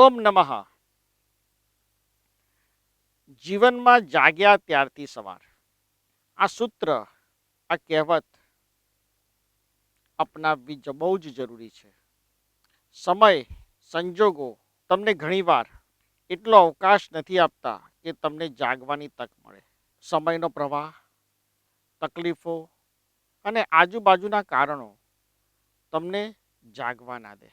ઓમ નમઃ. જીવનમાં જાગ્યા ત્યારથી સવાર. આ સૂત્ર, આ કહેવત અપનાવવી બહુ જ જરૂરી છે. સમય, સંજોગો તમને ઘણીવાર એટલો અવકાશ નથી આપતા કે તમને જાગવાની તક મળે. સમયનો પ્રવાહ, તકલીફો અને આજુબાજુના કારણો તમને જાગવા ના દે.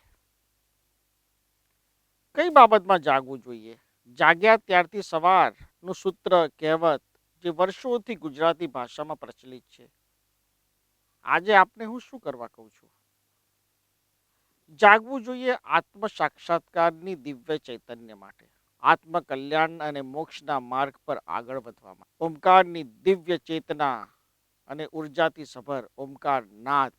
કઈ બાબતમાં જાગવું જોઈએ? જાગ્યા ત્યારથી સવારનું સૂત્ર, કહેવત જે વર્ષોથી ગુજરાતી ભાષામાં પ્રચલિત છે. આજે આપને હું શું કરવા કહું છું? જાગવું જોઈએ આત્મ સાક્ષાત્કારની દિવ્ય ચૈતન્ય માટે, આત્મકલ્યાણ અને મોક્ષના માર્ગ પર આગળ વધવામાં, ઓમકારની દિવ્ય ચેતના અને ઉર્જાથી સભર ઓમકાર નાદ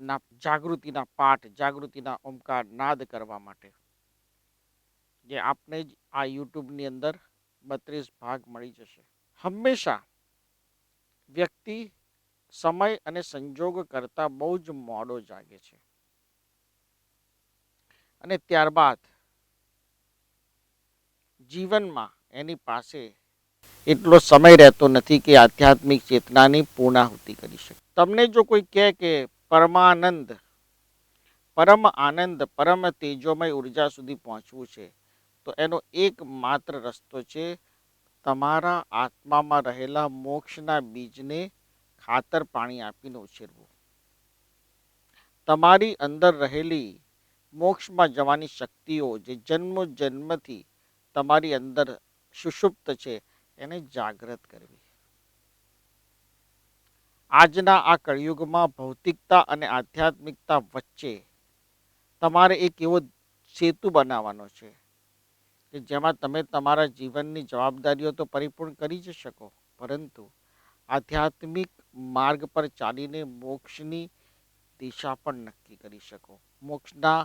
ના જાગૃતિના પાઠ, જાગૃતિના ઓમકાર નાદ કરવા માટે, જે આપને જ આ યુટ્યુબની અંદર 32 ભાગ મળી જશે. હંમેશા વ્યક્તિ સમય અને સંજોગ કરતા બહુ જ મોડો જાગે છે અને ત્યારબાદ જીવનમાં એની પાસે એટલો સમય રહેતો નથી કે આધ્યાત્મિક ચેતનાની પૂર્ણાહુતિ કરી શકે. તમને જો કોઈ કહે કે પરમાનંદ, પરમ આનંદ, પરમ તેજોમય ઉર્જા સુધી પહોંચવું છે, તો એનો એકમાત્ર રસ્તો છે તમારા આત્મામાં રહેલા મોક્ષના બીજને ખાતર પાણી આપીને ઉછેરવું. તમારી અંદર રહેલી મોક્ષમાં જવાની શક્તિઓ જે જન્મો જન્મથી તમારી અંદર સુષુપ્ત છે, એને જાગૃત કરવી. આજના આ કળિયુગમાં ભૌતિકતા અને આધ્યાત્મિકતા વચ્ચે તમારે એક એવો સેતુ બનાવવાનો છે કે જેમાં તમે તમારા જીવનની જવાબદારીઓ તો પરિપૂર્ણ કરી જ શકો, પરંતુ આધ્યાત્મિક માર્ગ પર ચાલીને મોક્ષની દિશા પણ નક્કી કરી શકો. મોક્ષના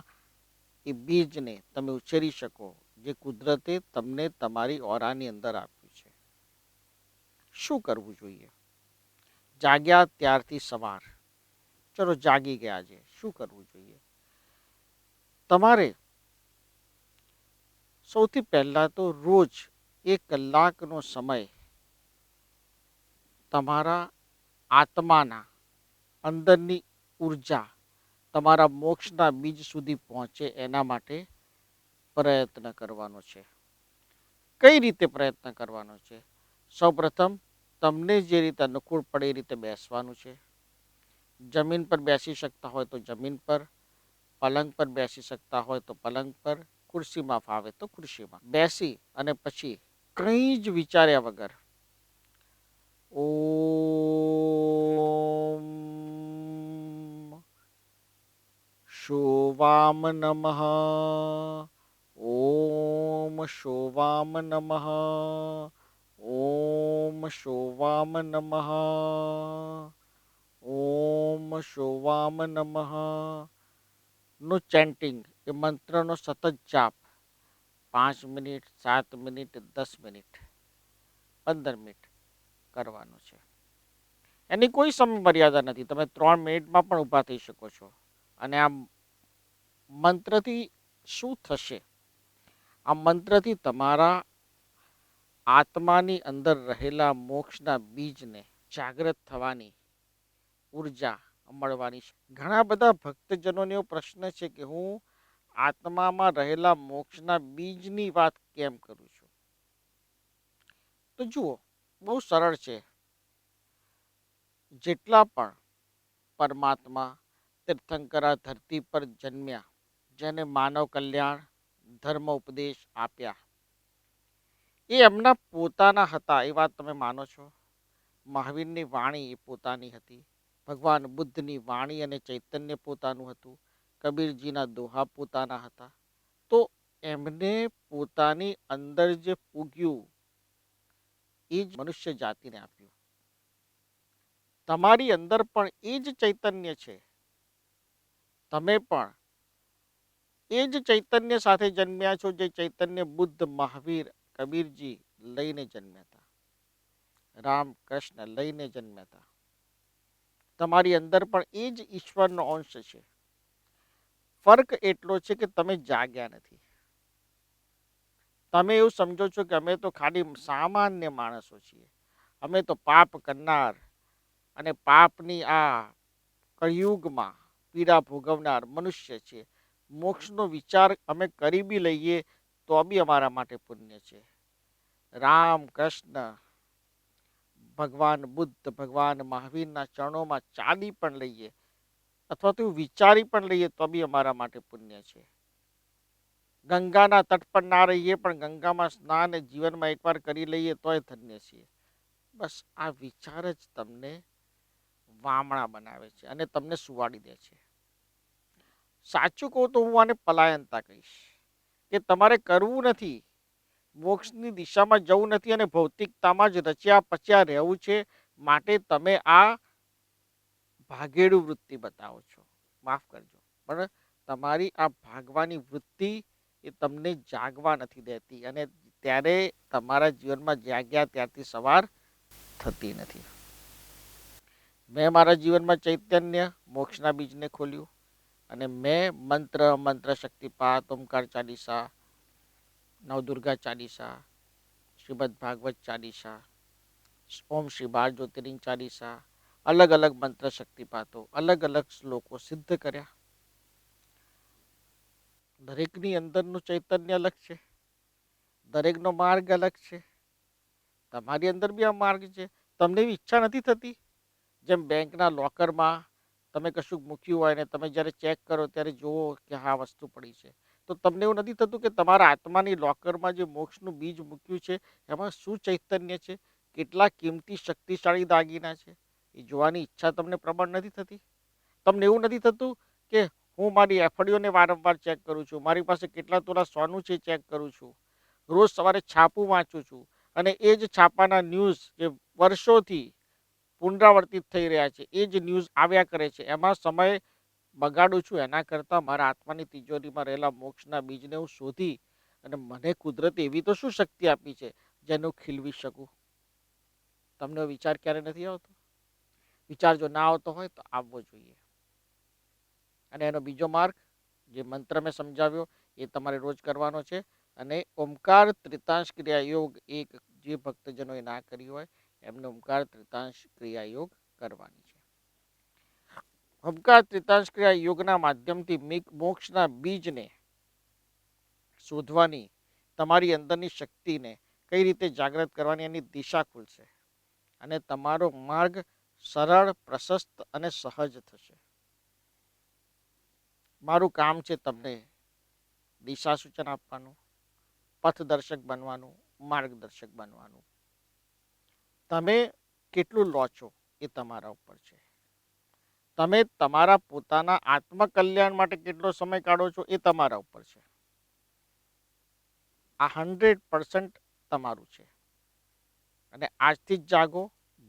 એ બીજને તમે ઉછેરી શકો જે કુદરતે તમને તમારી ઓરાની અંદર આપ્યું છે. શું કરવું જોઈએ? જાગ્યા ત્યારથી સવાર. ચલો જાગી ગયા છે, શું કરવું જોઈએ? તમારે સૌથી પહેલા તો રોજ 1 કલાકનો સમય તમારા આત્માના અંદરની ઉર્જા તમારા મોક્ષના બીજ સુધી પહોંચે એના માટે પ્રયત્ન કરવાનો છે. કઈ રીતે પ્રયત્ન કરવાનો છે? સૌપ્રથમ તમને જે રીતે અનુકૂળ પડે એ રીતે બેસવાનું છે. જમીન પર બેસી શકતા હોય તો જમીન પર, પલંગ પર બેસી શકતા હોય તો પલંગ પર, ખુરશીમાં ફાવે તો ખુરશીમાં બેસી અને પછી કંઈ જ વિચાર્યા વગર ઓમ શોવામ નમઃ, ઓમ શોવામ નમઃ, ઓમ શોવામ નમઃ, ઓમ શોવામ નમઃ નું ચેન્ટિંગ, એ મંત્રનો સતત જાપ 5 મિનિટ, 7 મિનિટ, 10 મિનિટ, 15 મિનિટ કરવાનું છે. એની કોઈ સમય મર્યાદા નથી. તમે 3 મિનિટમાં પણ ઊભા થઈ શકો છો. અને આ મંત્રથી શું થશે? આ મંત્રથી તમારા આત્માની અંદર રહેલા મોક્ષના બીજને જાગૃત થવાની ઉર્જા મળવાની છે. ઘણા બધા ભક્તજનોને એવો પ્રશ્ન છે કે હું આત્મામાં રહેલા મોક્ષના બીજની વાત કેમ કરું છું? તો જુઓ, બહુ સરળ છે. જેટલા પણ પરમાત્મા તીર્થંકરા ધરતી પર જન્મ્યા, જેને માનવ કલ્યાણ, ધર્મ ઉપદેશ આપ્યા, એ એમના પોતાના હતા. એ વાત તમે માનો છો? મહાવીરની વાણી એ પોતાની હતી. ભગવાન બુદ્ધની વાણી અને ચૈતન્ય પોતાનું હતું. કબીરજીના દોહા પોતાના હતા. તો એમને પોતાની અંદર જે પૂગ્યું એ જ મનુષ્ય જાતિને આપ્યું. તમારી અંદર પણ એ જ ચૈતન્ય છે. તમે પણ એ જ ચૈતન્ય સાથે જન્મ્યા છો, જે ચૈતન્ય બુદ્ધ, મહાવીર, કબીરજી લઈને જન્મ્યા હતા. રામ કૃષ્ણ લઈને જન્મ્યા હતા. તમારી અંદર પણ એ જ ઈશ્વરનો અંશ છે. ફર્ક એટલો છે કે તમે જાગ્યા નથી. તમે એવું સમજો છો કે અમે તો ખાલી સામાન્ય માણસો છીએ, અમે તો પાપ કરનાર અને પાપની આ કળિયુગમાં પીડા ભોગવનાર મનુષ્ય છે. મોક્ષનો વિચાર અમે કરી બી લઈએ તો બી અમારા માટે પુણ્ય છે. રામ કૃષ્ણ, ભગવાન બુદ્ધ, ભગવાન મહાવીરના ચરણોમાં ચાલી પણ લઈએ અથવા તો વિચારી પણ લઈએ તો બી અમારા માટે પુણ્ય છે. ગંગાના તટ પર ના રહીએ પણ ગંગામાં સ્નાન જીવનમાં એકવાર કરી લઈએ તોય ધન્ય છીએ. બસ આ વિચાર જ તમને વામણા બનાવે છે અને તમને સુવાડી દે છે. સાચું કહું તો હું આને પલાયનતા કહીશ કે તમારે કરવું નથી, મોક્ષની દિશામાં જવું નથી અને ભૌતિકતામાં જ રચ્યા પચ્યા રહેવું છે. માટે તમે આ ભાગેડુ વૃત્તિ બતાવો છો, માફ કરજો, પણ તમારી આ ભાગવાની વૃત્તિ એ તમને જાગવા નથી દેતી અને ત્યારે તમારા જીવનમાં જાગ્યા ત્યારથી સવાર થતી નથી. મેં મારા જીવનમાં ચૈતન્ય મોક્ષના બીજને ખોલ્યું અને મેં મંત્ર શક્તિપાત, ઓમકાર ચાલીસા, નવદુર્ગા ચાલીસા, શ્રીમદ ભાગવત ચાલીસા, ઓમ શ્રી 12 જ્યોતિર્લિંગ ચાલીસા, અલગ અલગ મંત્ર શક્તિપાતો, અલગ અલગ શ્લોકો સિદ્ધ કર્યા. દરેકની અંદરનું ચૈતન્ય અલગ છે, દરેકનો માર્ગ અલગ છે. તમારી અંદર બી આ માર્ગ છે. તમને એવી ઈચ્છા નથી થતી જેમ બેંકના લોકરમાં તમે કશું મૂક્યું હોય ને તમે જ્યારે ચેક કરો ત્યારે જુઓ કે હા વસ્તુ પડી છે, તો તમને એવું નથી થતું કે તમારા આત્માની લોકરમાં જે મોક્ષનું બીજ મૂક્યું છે એમાં શું ચૈતન્ય છે, કેટલા કિંમતી શક્તિશાળી દાગીના છે, એ જોવાની ઈચ્છા તમને પ્રબળ નથી થતી? તમને એવું નથી થતું કે હું મારી એફડીઓને વારંવાર ચેક કરું છું, મારી પાસે કેટલા તોલા સોનું છે ચેક કરું છું, રોજ સવારે છાપું વાંચું છું અને એ જ છાપાના ન્યૂઝ જે વર્ષોથી પુનરાવર્તિત થઈ રહ્યા છે એ જ ન્યૂઝ આવ્યા કરે છે, એમાં સમય બગાડું છું એના કરતાં મારા આત્માની તિજોરીમાં રહેલા મોક્ષના બીજને હું શોધી અને મને કુદરતે એવી તો શું શક્તિ આપી છે જેને હું ખીલવી શકું? તમને વિચાર ક્યારે નથી આવતો? વિચાર જો ના આવતો હોય તો આવવો જોઈએ. અને એનો બીજો માર્ગ જે મંત્ર મેં સમજાવ્યો એ તમારે રોજ કરવાનો છે. અને ઓમકાર ત્રિતાંશ ક્રિયા યોગ એક જે ભક્તજનોએ ના કરી હોય એમને ઓમકાર ત્રિતાંશ ક્રિયા યોગ કરવાની છે. ઓમકાર ત્રિતાંશ ક્રિયા યોગના માધ્યમથી મોક્ષના બીજને શોધવાની, તમારી અંદરની શક્તિને કઈ રીતે જાગૃત કરવાની એની દિશા ખુલશે અને તમારો માર્ગ સરળ, પ્રશસ્ત અને સહજ થશે. મારું કામ છે તમને દિશા સૂચન આપવાનું, પથદર્શક બનવાનું, માર્ગદર્શક બનવાનું. તમે કેટલું લો છો એ તમારા ઉપર છે. તમે તમારા પોતાના આત્મકલ્યાણ માટે કેટલો સમય કાઢો છો એ તમારા ઉપર છે. આ 100% તમારું છે. અને આજથી જ જાગો,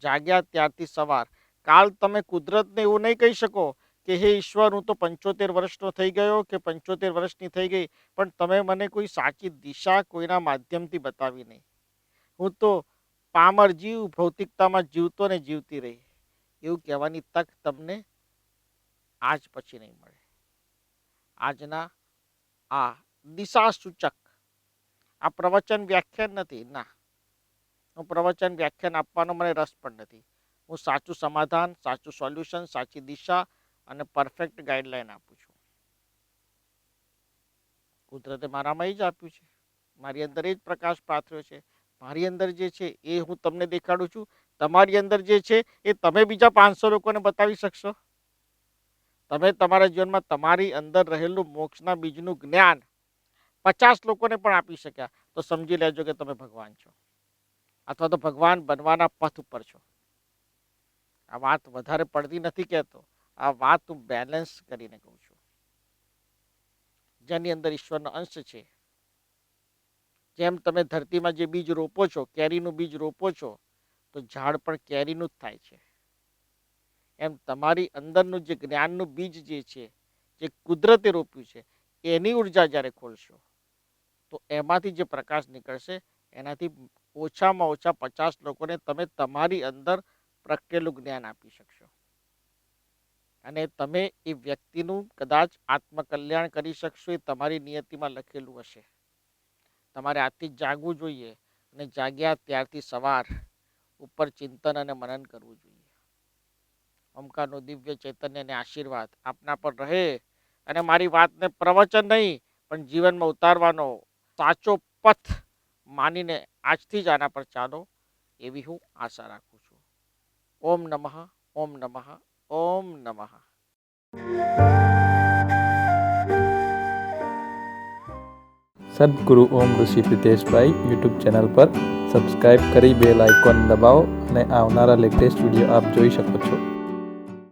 જાગ્યા ત્યારથી સવાર. કાલ તમે કુદરતને એવું નહીં કહી શકો કે હે ઈશ્વર હું તો 75 વર્ષનો થઈ ગયો કે 75 વર્ષની થઈ ગઈ, પણ તમે મને કોઈ સાચી દિશા કોઈના માધ્યમથી બતાવી નહીં. હું તો પામર જીવ, ભૌતિકતામાં જીવતો ને જીવતી રહી, એવું કહેવાની તક તમને આજ પછી નહીં મળે. આજના આ દિશા સૂચક, આ પ્રવચન વ્યાખ્યાન નથી, ના, હું પ્રવચન વ્યાખ્યાન આપવાનો મને રસ પણ નથી. હું સાચું સમાધાન, સાચું સોલ્યુશન, સાચી દિશા અને પરફેક્ટ ગાઈડલાઈન આપું છું. કુદરતે મારામાં જ આપ્યું છે, મારી અંદર એ જ પ્રકાશ પાથર્યો છે. મારી અંદર જે છે એ હું તમને દેખાડું છું. તમારી અંદર જે છે એ તમે બીજા 500 લોકોને બતાવી શકશો? તમે તમારા જીવનમાં તમારી અંદર રહેલું મોક્ષના બીજનું જ્ઞાન 50 લોકોને પણ આપી શક્યા તો સમજી લેજો કે તમે ભગવાન છો અથવા તો ભગવાન બનવાના પથ ઉપર છો. આ વાત વધારે પડતી નથી કહેતો, આ વાત હું બેલેન્સ કરીને કહું છું. જેની અંદર ઈશ્વરનો અંશ છે, જેમ તમે ધરતીમાં જે બીજ રોપો છો, કેરીનું બીજ રોપો છો તો ઝાડ પણ કેરીનું જ થાય છે. એમ તમારી અંદરનું જે જ્ઞાનનું બીજ જે છે, જે કુદરતે રોપ્યું છે, એની ઉર્જા જ્યારે ખોલશો તો એમાંથી જે પ્રકાશ નીકળશે એનાથી ઓછામાં ઓછા 50 લોકોને તમે તમારી અંદર પ્રગટેલું જ્ઞાન આપી શકશો. અને તમે એ વ્યક્તિનું કદાચ આત્મકલ્યાણ કરી શકશો, એ તમારી નિયતિમાં લખેલું હશે. તમારે આજથી જ જાગવું જોઈએ અને જાગ્યા ત્યારથી સવાર ઉપર ચિંતન અને મનન કરવું જોઈએ. ઓમકારનું દિવ્ય ચૈતન્ય અને આશીર્વાદ આપના પર રહે અને મારી વાતને પ્રવચન નહીં પણ જીવનમાં ઉતારવાનો સાચો પથ માનીને આજથી જ આના પર ચાલો એવી હું આશા રાખું છું. ઓમ નમઃ, ઓમ નમઃ, ઓમ નમઃ. સદગુરુ ઓમ ઋષિ પ્રિતેશભાઈ યુટ્યુબ ચેનલ પર સબસ્ક્રાઈબ કરી બેલ આઇકોન દબાવો અને આવનારા લેટેસ્ટ વિડીયો આપ જોઈ શકો છો.